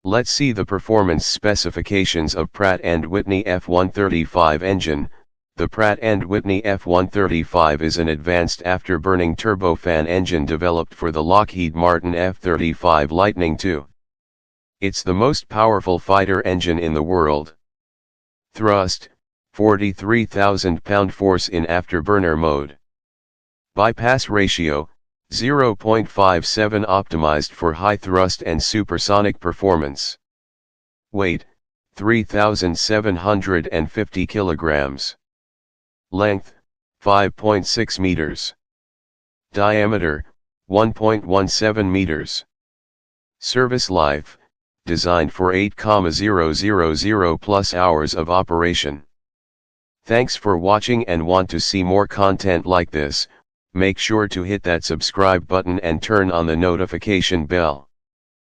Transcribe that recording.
Let's see the performance specifications of Pratt & Whitney F135 engine. The Pratt & Whitney F135 is an advanced afterburning turbofan engine developed for the Lockheed Martin F-35 Lightning II. It's the most powerful fighter engine in the world. Thrust, 43,000 pound-force in afterburner mode. Bypass ratio, 0.57 optimized for high thrust and supersonic performance. Weight, 3,750 kilograms. Length, 5.6 meters. Diameter, 1.17 meters. Service life, designed for 8,000 plus hours of operation. Thanks for watching, and want to see more content like this, make sure to hit that subscribe button and turn on the notification bell.